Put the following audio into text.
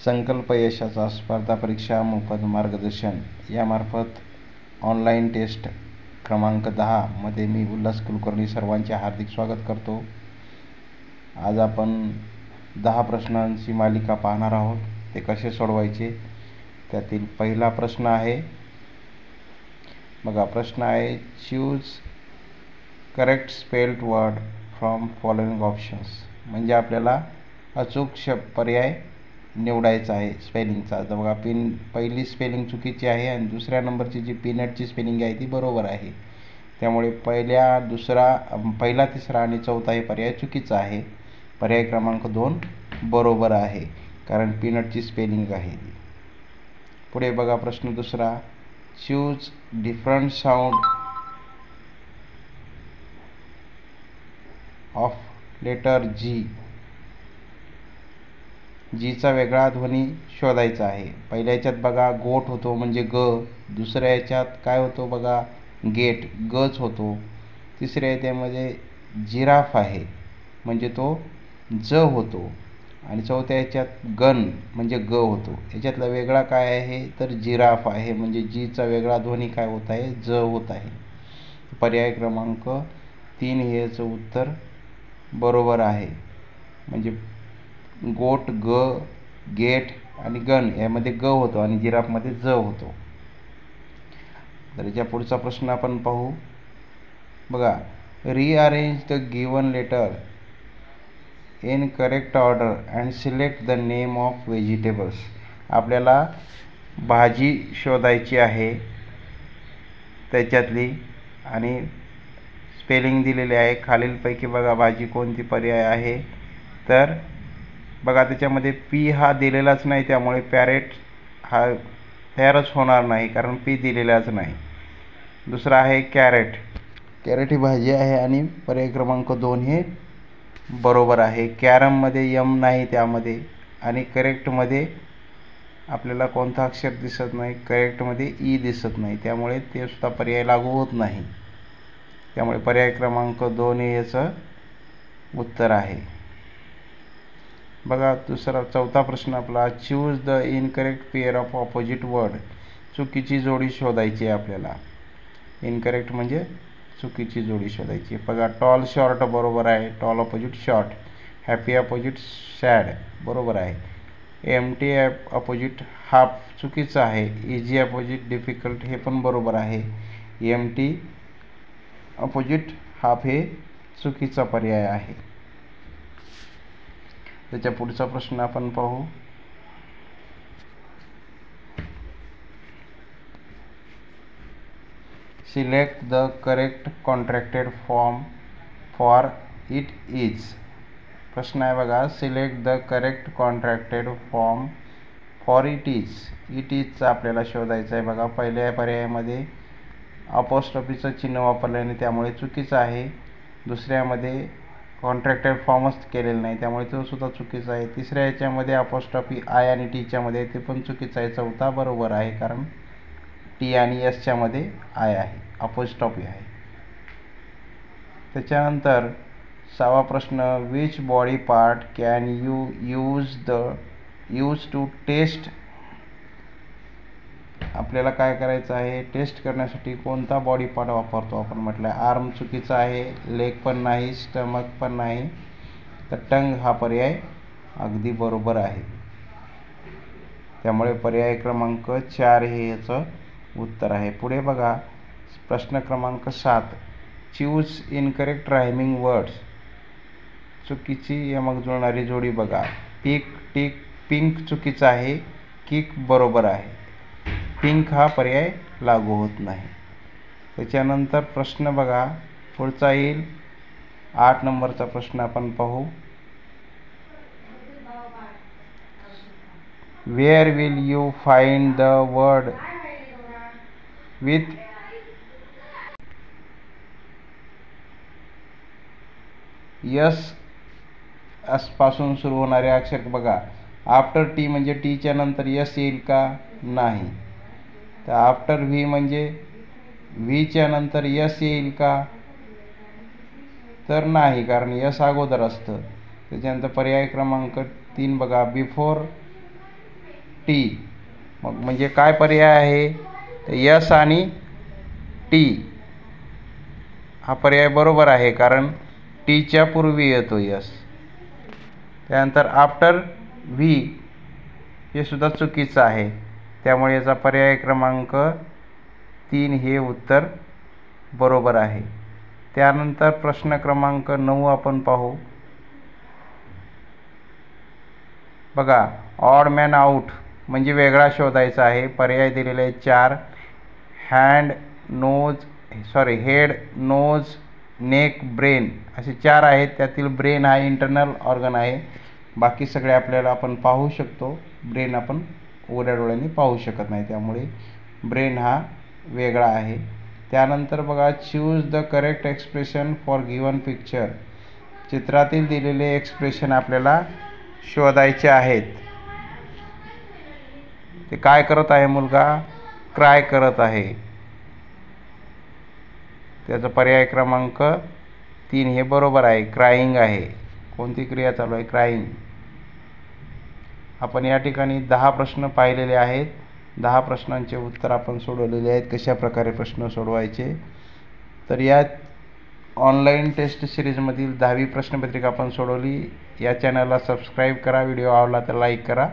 संकल्प यशाचा स्पर्धा परीक्षा मोफत मार्गदर्शन यामार्फत ऑनलाईन टेस्ट क्रमांक 10 मध्ये मी उल्हास कुलकर्णी सर्वांचे हार्दिक स्वागत करतो। आज आपण 10 प्रश्नांची मालिका पाहणार आहोत। ते कसे सोडवायचे त्यातील पहिला प्रश्न आहे बघा। प्रश्न आहे choose correct spelled word from following options. म्हणजे आपल्याला अचूक पर्याय निवडायचा आहे स्पेलिंगचा। तर बघा पहिली स्पेलिंग चुकीची आहे आणि दुसऱ्या नंबरची जी पीनटची स्पेलिंग आहे ती बरोबर आहे। त्यामुळे पहिला तिसरा आणि चौथा हे पर्याय चुकीचा आहे। पर्याय क्रमांक 2 बरोबर आहे कारण पीनटची स्पेलिंग आहे। पुढे बघा प्रश्न दुसरा। Choose different sound of letter G. जीचा वेगळा ध्वनी शोधायचा आहे। पहिल्या याच्यात बघा गोट होतो म्हणजे ग, दुसऱ्या याच्यात काय होतो बघा गेट, गच होतो। तिसऱ्या याच्यामध्ये जिराफ आहे म्हणजे तो ज होतो आणि चौथ्या याच्यात गन म्हणजे ग होतो। याच्यातला वेगळा काय आहे तर जिराफ आहे म्हणजे जीचा वेगळा ध्वनी काय होत आहे ज होत आहे। पर्याय क्रमांक 3 हे याचं उत्तर बरोबर आहे। म्हणजे गोट ग, गेट आणि गन यामध्ये ग होतो आणि जिराफमध्ये ज होतो। तर याच्या पुढचा प्रश्न आपण पाहू बघा। Rearrange the given letter in correct order and select the name of vegetables. आपल्याला भाजी शोधायची आहे त्याच्यातली आणि स्पेलिंग दिलेली आहे। खालीलपैकी बघा भाजी कोणती पर्याय आहे तर बघा त्याच्यामध्ये पी हा दिलेलाच नाही त्यामुळे पॅरेट हा तयारच होणार नाही कारण पी दिलेलाच नाही। दुसरा आहे कॅरेट, कॅरेट ही भाजी आहे आणि पर्याय क्रमांक 2 हे बरोबर आहे। कॅरममध्ये यम नाही त्यामध्ये आणि करेक्टमध्ये आपल्याला कोणता अक्षर दिसत नाही, करेक्टमध्ये ई दिसत नाही त्यामुळे ते सुद्धा पर्याय लागू होत नाही। त्यामुळे पर्याय क्रमांक 2 हे याचं उत्तर आहे। बघा चौथा प्रश्न आपला। Choose the incorrect pair of opposite word. चुकीची जोडी शोधायची आहे आपल्याला। इनकरेक्ट म्हणजे चुकीची जोडी शोधायची। बघा टॉल शॉर्ट बरोबर आहे, tall opposite short. Happy opposite sad बरोबर आहे। एम्प्टी अपोजिट हाफ चुकीचं आहे। इझी अपोजिट डिफिकल्ट हे पण बरोबर आहे। एम्प्टी अपोजिट हाफ हे चुकीचा पर्याय आहे। त्याच्या पुढचा प्रश्न आपण पाहू। Select the correct contracted form for it is. प्रश्न आहे बघा। Select the correct contracted form for it is. It इजचा आपल्याला शोधायचा आहे बघा। पहिल्या पर्यायामध्ये अपॉस्ट्रॉफीचं चिन्ह वापरल्याने त्यामुळे चुकीचं आहे। दुसऱ्यामध्ये कॉन्ट्रॅक्टेड फॉर्मच केलेलं नाही त्यामुळे तो सुद्धा चुकीचा आहे। तिसऱ्या याच्यामध्ये अपॉस्ट्रॉफी आय आणि टीच्या मध्ये ते पण चुकीचं आहे। चौथा बरोबर आहे कारण टी आणि एसच्या मध्ये आय आहे, अपॉस्ट्रॉफी आहे। त्याच्यानंतर 6वा प्रश्न। Which body part can you use to taste. आपल्याला काय करायचं आहे टेस्ट करण्यासाठी कोणता बॉडी पार्ट वापरतो आपण म्हटलं आर्म चुकीचा आहे, लेग पण नाही, स्टमक पण नाही, तर टंग हा पर्याय अगदी बरोबर आहे। त्यामुळे पर्याय क्रमांक 4 हे याचं उत्तर आहे। पुढे बघा प्रश्न क्रमांक 7। Choose incorrect rhyming words. चुकीची यमक जुळणारी जोडी बघा। पिक, टिक, पिंक चुकीचं आहे, किक बरोबर आहे। पिंक हा पर्याय लागू होत नाही। त्याच्यानंतर प्रश्न बघा पुढचा येईल 8 नंबरचा प्रश्न आपण पाहू। Where will you find the word with yes पासून सुरू होणारे अक्षर बघा। आफ्टर टी म्हणजे टीच्या नंतर यस येईल का नाही, तर आफ्टर व्ही म्हणजे व्हीच्या नंतर यस येईल का तर नाही कारण यस अगोदर असतं। त्याच्यानंतर पर्याय क्रमांक 3 बघा। Before T. मग म्हणजे काय पर्याय आहे, तर यस आणि टी हा पर्याय बरोबर आहे, कारण टीच्या पूर्वी येतो यस. त्यानंतर आफ्टर व्ही हे सुद्धा चुकीचं आहे, त्यामुळे याचा पर्याय क्रमांक 3 हे उत्तर बरोबर आहे. त्यानंतर प्रश्न क्रमांक 9 आपण पाहू. बघा, ऑड मॅन आउट म्हणजे वेगळा शोधायचा आहे. पर्याय दिलेले आहेत 4. हेड, नोज, नेक, ब्रेन असे 4 आहेत. त्यातील ब्रेन हा इंटरनल ऑर्गन आहे. बाकी सगळे आपल्याला आपण पाहू शकतो. ब्रेन आपण उघड्या डोळ्यांनी पाहू शकत नाही, त्यामुळे ब्रेन हा वेगळा आहे. त्यानंतर बघा, choose the correct expression for given picture. चित्रातील दिलेले एक्सप्रेशन आपल्याला शोधायचे आहेत. ते काय करत आहे मुलगा, क्राय करत आहे. त्याचा पर्याय क्रमांक 3 हे बरोबर आहे, क्राईंग आहे. कोणती क्रिया चालू आहे, क्राईंग. आपण या ठिकाणी 10 प्रश्न पाहिलेले आहेत. 10 प्रश्नांचे उत्तर आपण सोडवलेले आहेत. कशा प्रकारे प्रश्न सोडवायचे, तर या ऑनलाईन टेस्ट सिरीजमधील 10वी प्रश्नपत्रिका आपण सोडवली. या चॅनलला सबस्क्राईब करा. व्हिडिओ आवडला तर लाईक करा.